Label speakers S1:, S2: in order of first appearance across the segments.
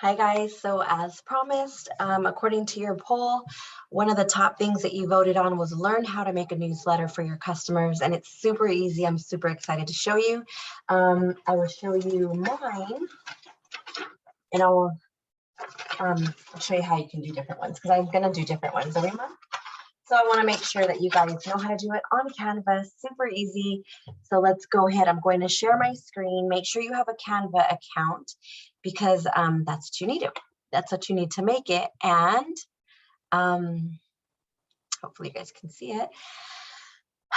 S1: Hi guys, so as promised, according to your poll, one of the top things that you voted on was learn how to make a newsletter for your customers, and it's super easy. I'm super excited to show you. I will show you mine, and I'll show you how you can do different ones, because I'm going to do different ones every month. So I want to make sure that you guys know how to do it on Canva, super easy. So let's go ahead. I'm going to share my screen. Make sure you have a Canva account because that's what you need to. That's what you need to make it. And hopefully you guys can see it.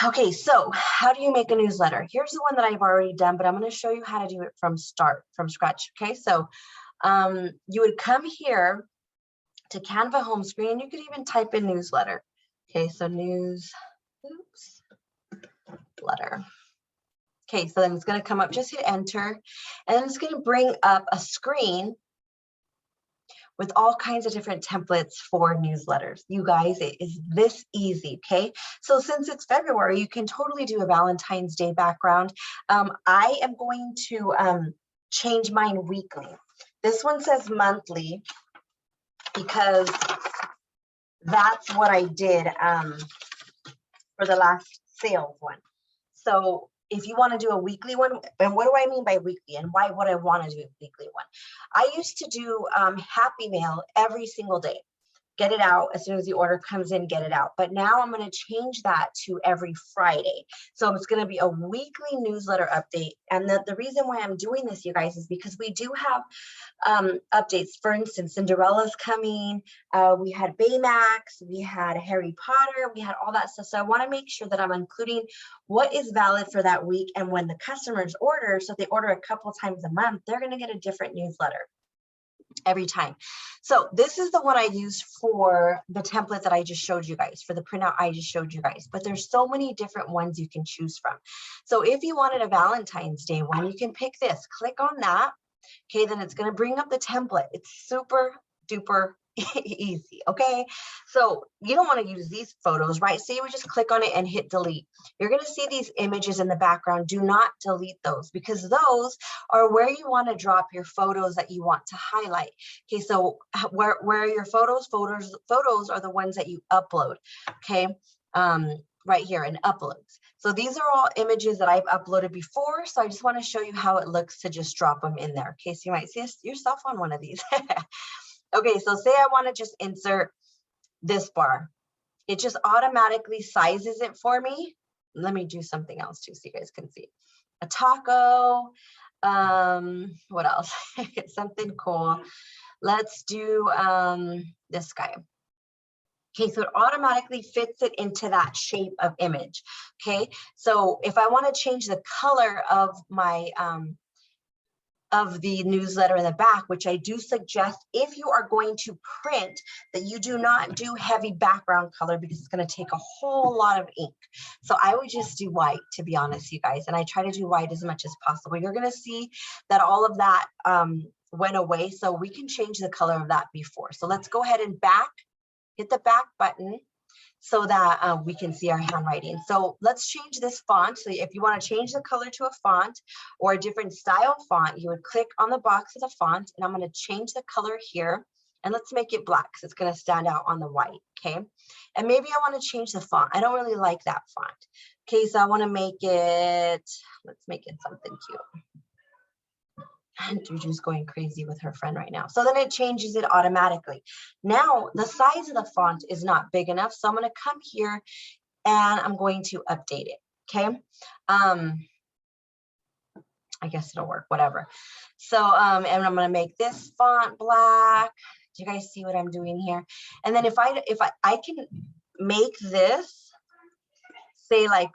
S1: Okay, so how do you make a newsletter? Here's the one that I've already done, but I'm going to show you how to do it from scratch. Okay, so you would come here to Canva home screen, and you could even type in newsletter. Okay, so letter. Okay, so then it's going to come up, just hit enter, and then it's going to bring up a screen with all kinds of different templates for newsletters. You guys, it is this easy, okay? So since it's February, you can totally do a Valentine's Day background. I am going to change mine weekly. This one says monthly because that's what I did for the last sales one. So if you want to do a weekly one, and what do I mean by weekly and why would I want to do a weekly one? I used to do Happy Mail every single day. Get it out as soon as the order comes in, get it out. But now I'm going to change that to every Friday. So it's going to be a weekly newsletter update. And the reason why I'm doing this, you guys, is because we do have updates. For instance, Cinderella's coming. We had Baymax. We had Harry Potter. We had all that stuff. So I want to make sure that I'm including what is valid for that week. And when the customers order, so if they order a couple times a month, they're going to get a different newsletter every time. So this is the one I use for the template that I just showed you guys, for the printout I just showed you guys, but there's so many different ones you can choose from. So if you wanted a Valentine's Day one, you can pick this, click on that. Okay, then it's going to bring up the template. It's super duper easy. Okay, so you don't want to use these photos, right? So you would just click on it and hit delete. You're going to see these images in the background. Do not delete those because those are where you want to drop your photos that you want to highlight. Okay, so where are your photos? Photos are the ones that you upload. Okay, right here in uploads. So these are all images that I've uploaded before. So I just want to show you how it looks to just drop them in there. Okay, so you might see yourself on one of these. Okay, so say I want to just insert this bar. It just automatically sizes it for me. Let me do something else too so you guys can see. A taco, what else? Something cool. Let's do this guy. Okay, so it automatically fits it into that shape of image. Okay, so if I want to change the color of my of the newsletter in the back, which I do suggest if you are going to print, that you do not do heavy background color because it's going to take a whole lot of ink. So I would just do white, to be honest, you guys, and I try to do white as much as possible. You're going to see that all of that went away, so we can change the color of that before. So let's go ahead and hit the back button so that we can see our handwriting. So let's change this font. So if you want to change the color to a font or a different style font, you would click on the box of the font, and I'm going to change the color here, and let's make it black because it's going to stand out on the white. Okay, and maybe I want to change the font. I don't really like that font. Okay, so I want to make it, let's make it something cute. Juju's going crazy with her friend right now. So then it changes it automatically. Now the size of the font is not big enough, so I'm going to come here and I'm going to update it. Okay, I guess it'll work, whatever. So and I'm going to make this font black. Do you guys see what I'm doing here? And then if I can make this say like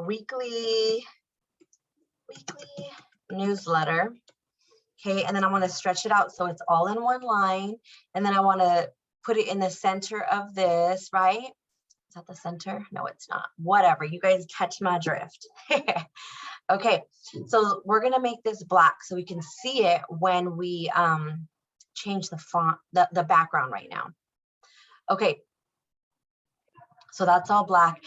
S1: weekly newsletter. Okay, and then I want to stretch it out so it's all in one line, and then I want to put it in the center of this, right? Is that the center? No, it's not. Whatever, you guys catch my drift. Okay, so we're gonna make this black so we can see it when we change the font, the background right now. Okay, So that's all black.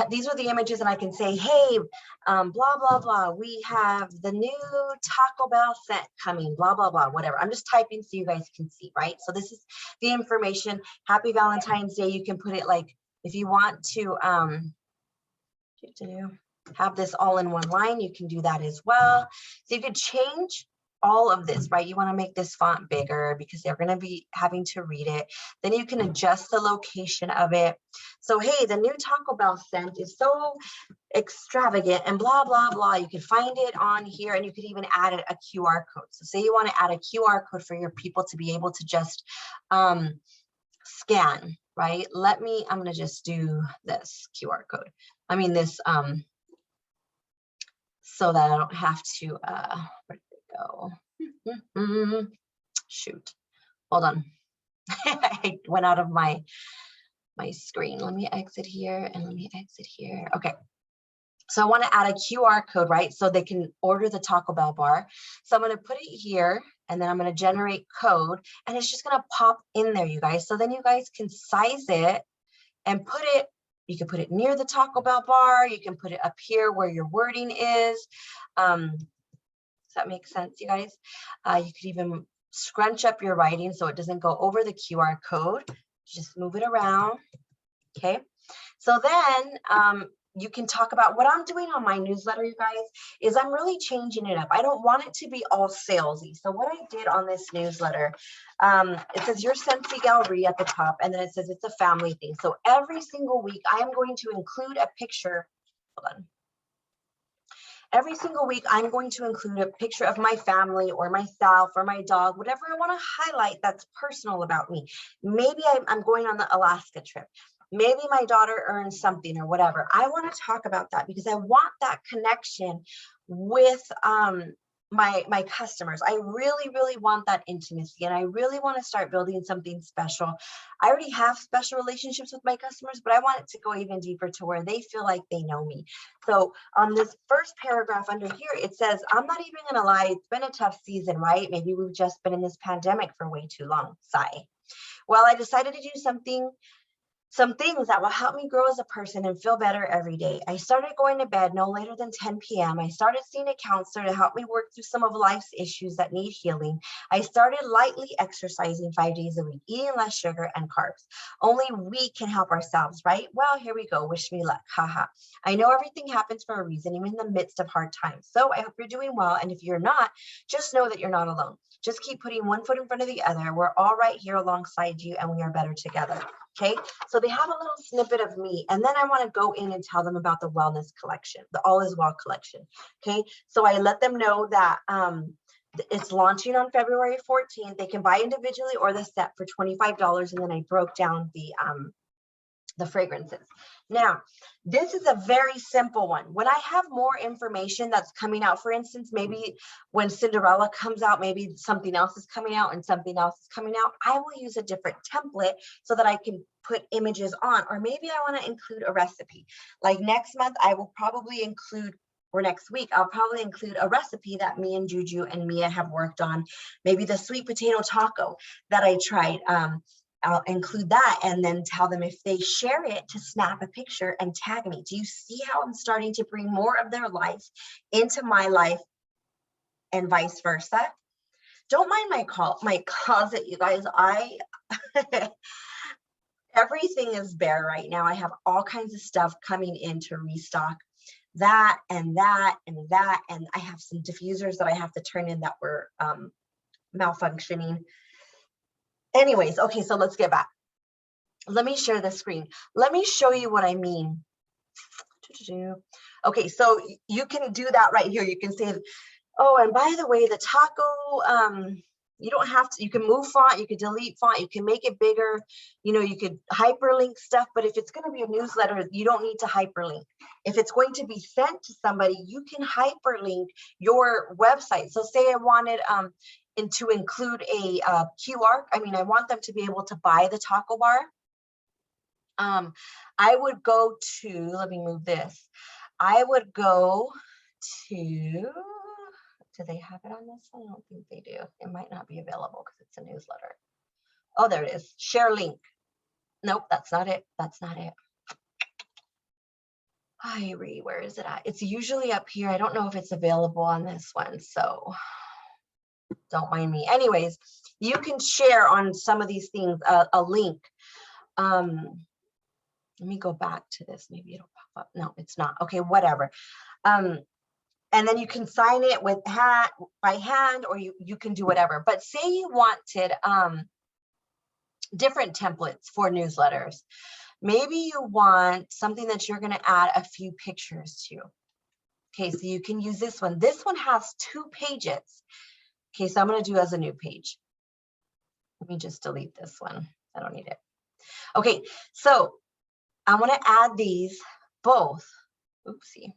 S1: These are the images, and I can say, hey, blah, blah, blah. We have the new Taco Bell scent coming, blah, blah, blah, whatever. I'm just typing so you guys can see, right? So this is the information. Happy Valentine's Day. You can put it like, if you want to have this all in one line, you can do that as well. So you could change all of this, right? You want to make this font bigger because they're going to be having to read it. Then you can adjust the location of it. So, hey, the new Taco Bell scent is so extravagant and blah, blah, blah. You can find it on here, and you could even add a QR code. So say you want to add a QR code for your people to be able to just scan, right? I'm going to just do this QR code. I mean, this, so that I don't have to, where did it go? Shoot, hold on. I went out of my screen. Let me exit here and let me exit here. Okay. So I want to add a QR code, right? So they can order the Taco Bell bar. So I'm going to put it here, and then I'm going to generate code, and it's just going to pop in there, you guys. So then you guys can size it and put it, you can put it near the Taco Bell bar. You can put it up here where your wording is. Does that make sense, you guys? You could even scrunch up your writing so it doesn't go over the QR code. Just move it around, okay? So then you can talk about what I'm doing on my newsletter, you guys, is I'm really changing it up. I don't want it to be all salesy. So what I did on this newsletter, it says your Scentsy Gallery at the top, and then it says it's a family thing. So every single week, I am going to include a picture. Hold on. Every single week, I'm going to include a picture of my family or myself or my dog, whatever I want to highlight that's personal about me. Maybe I'm going on the Alaska trip. Maybe my daughter earned something or whatever. I want to talk about that because I want that connection with my customers. I really, really want that intimacy, and I really want to start building something special. I already have special relationships with my customers, but I want it to go even deeper to where they feel like they know me. So on this first paragraph under here, it says, I'm not even going to lie, it's been a tough season, right? Maybe we've just been in this pandemic for way too long. Sigh. Well, I decided to do some things that will help me grow as a person and feel better every day. I started going to bed no later than 10 p.m. I started seeing a counselor to help me work through some of life's issues that need healing. I started lightly exercising 5 days a week, eating less sugar and carbs. Only we can help ourselves, right? Well, here we go. Wish me luck. Haha. I know everything happens for a reason, even in the midst of hard times. So I hope you're doing well. And if you're not, just know that you're not alone. Just keep putting one foot in front of the other. We're all right here alongside you, and we are better together. Okay, so they have a little snippet of me, and then I want to go in and tell them about the wellness collection, the All Is Well collection. Okay, so I let them know that it's launching on February 14th. They can buy individually or the set for $25, and then I broke down the fragrances. Now, this is a very simple one. When I have more information that's coming out, for instance, maybe when Cinderella comes out, maybe something else is coming out and something else is coming out, I will use a different template so that I can put images on, or maybe I want to include a recipe. Like next month, I will probably include, or next week, I'll probably include a recipe that me and Juju and Mia have worked on. Maybe the sweet potato taco that I tried. I'll include that and then tell them if they share it to snap a picture and tag me. Do you see how I'm starting to bring more of their life into my life and vice versa? Don't mind my closet, you guys. Everything is bare right now. I have all kinds of stuff coming in to restock that and that and that. And I have some diffusers that I have to turn in that were malfunctioning. Anyways, okay, so let's get back. Let me share the screen. Let me show you what I mean. Okay, so you can do that right here. You can say, oh, and by the way, the taco, you don't have to, you can move font, you can delete font, you can make it bigger, you know, you could hyperlink stuff, but if it's going to be a newsletter, you don't need to hyperlink. If it's going to be sent to somebody, you can hyperlink your website. So say I wanted and to include a QR, I want them to be able to buy the taco bar. I would go to, let me move this. I would go to, do they have it on this one? I don't think they do. It might not be available because it's a newsletter. Oh, there it is. Share link. Nope, that's not it. That's not it. Where is it at? It's usually up here. I don't know if it's available on this one, so don't mind me. Anyways, you can share on some of these things a link. Let me go back to this. Maybe it'll pop up. No, it's not. Okay, whatever. And then you can sign it with by hand, or you can do whatever. But say you wanted different templates for newsletters. Maybe you want something that you're going to add a few pictures to. Okay, so you can use this one. This one has 2 pages. Okay, so I'm going to do as a new page. Let me just delete this one. I don't need it. Okay, so I want to add these both. Oopsie.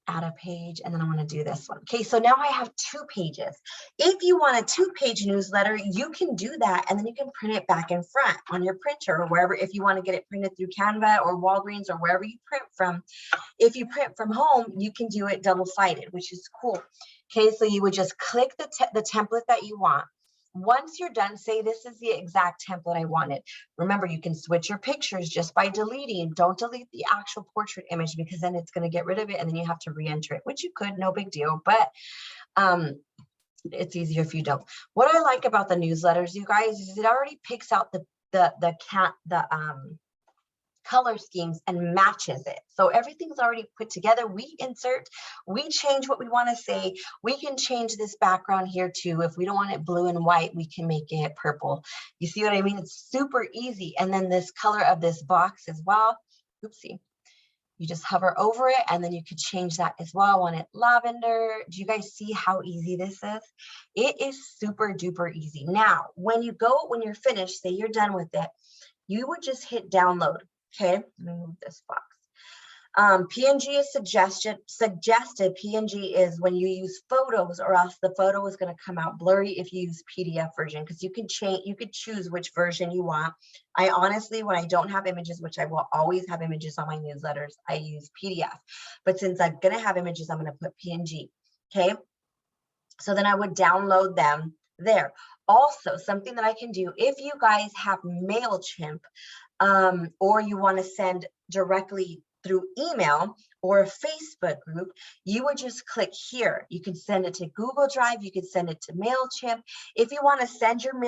S1: Add a page, and then I want to do this one. Okay, so now I have 2 pages. If you want a 2-page newsletter, you can do that, and then you can print it back and front on your printer or wherever. If you want to get it printed through Canva or Walgreens or wherever you print from. If you print from home, you can do it double-sided, which is cool. Okay, so you would just click the template that you want. Once you're done, say this is the exact template I wanted. Remember, you can switch your pictures just by deleting. Don't delete the actual portrait image, because then it's going to get rid of it and then you have to re-enter it, which you could, no big deal, but it's easier if you don't. What I like about the newsletters, you guys, is it already picks out the color schemes and matches it. So everything's already put together. We insert, we change what we want to say. We can change this background here too. If we don't want it blue and white, we can make it purple. You see what I mean? It's super easy. And then this color of this box as well. Oopsie. You just hover over it, and then you could change that as well. I want it lavender. Do you guys see how easy this is? It is super duper easy. Now, when you're finished, say you're done with it, you would just hit download. Okay, let me move this box. PNG is suggested. PNG is when you use photos, or else the photo is going to come out blurry if you use PDF version, because you could choose which version you want. I honestly, when I don't have images, which I will always have images on my newsletters, I use PDF. But since I'm going to have images, I'm going to put PNG. Okay, so then I would download them there. Also, something that I can do, if you guys have MailChimp, or you want to send directly through email or a Facebook group, you would just click here. You can send it to Google Drive. You can send it to MailChimp. If you want to send your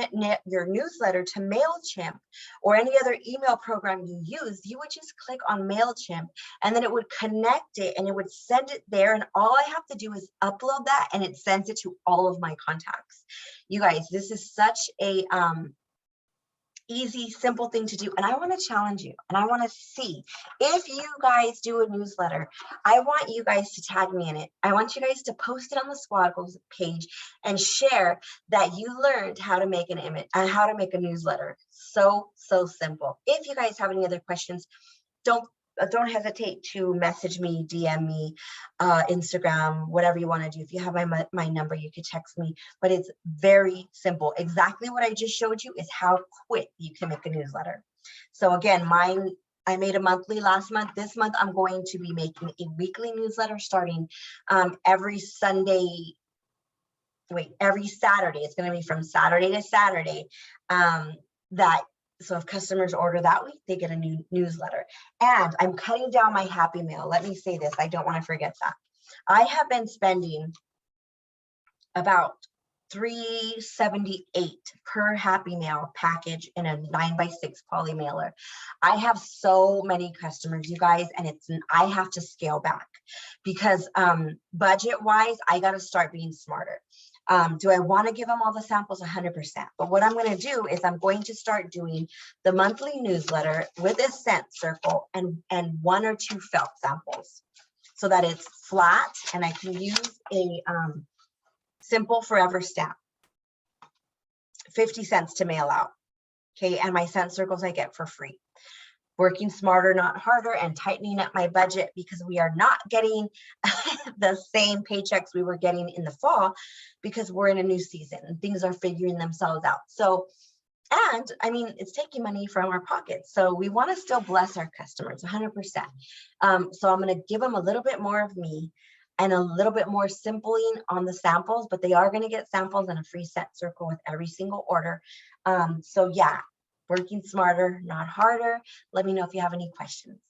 S1: newsletter to MailChimp or any other email program you use, you would just click on MailChimp, and then it would connect it and it would send it there. And all I have to do is upload that, and it sends it to all of my contacts. You guys, this is such a easy, simple thing to do. And I want to challenge you, and I want to see if you guys do a newsletter. I want you guys to tag me in it. I want you guys to post it on the Squad Goals page and share that you learned how to make an image and how to make a newsletter. So simple. If you guys have any other questions, don't hesitate to message me, DM me, Instagram, whatever you want to do. If you have my number, you could text me, but it's very simple. Exactly what I just showed you is how quick you can make a newsletter. So again, mine, I made a monthly last month. This month, I'm going to be making a weekly newsletter starting every Saturday. It's going to be from Saturday to Saturday. So if customers order that week, they get a new newsletter. And I'm cutting down my Happy Mail. Let me say this. I don't want to forget that. I have been spending about $3.78 per Happy Mail package in a 9x6 poly mailer. I have so many customers, you guys, and I have to scale back because budget-wise, I got to start being smarter. Do I want to give them all the samples? 100%. But what I'm going to do is I'm going to start doing the monthly newsletter with a scent circle and 1 or 2 felt samples so that it's flat and I can use a simple forever stamp. 50 cents to mail out. Okay, and my scent circles I get for free. Working smarter, not harder, and tightening up my budget because we are not getting the same paychecks we were getting in the fall because we're in a new season and things are figuring themselves out. So, and I mean, it's taking money from our pockets. So we want to still bless our customers 100%. So I'm going to give them a little bit more of me and a little bit more simpling on the samples, but they are going to get samples and a free scent circle with every single order. So yeah. Working smarter, not harder. Let me know if you have any questions.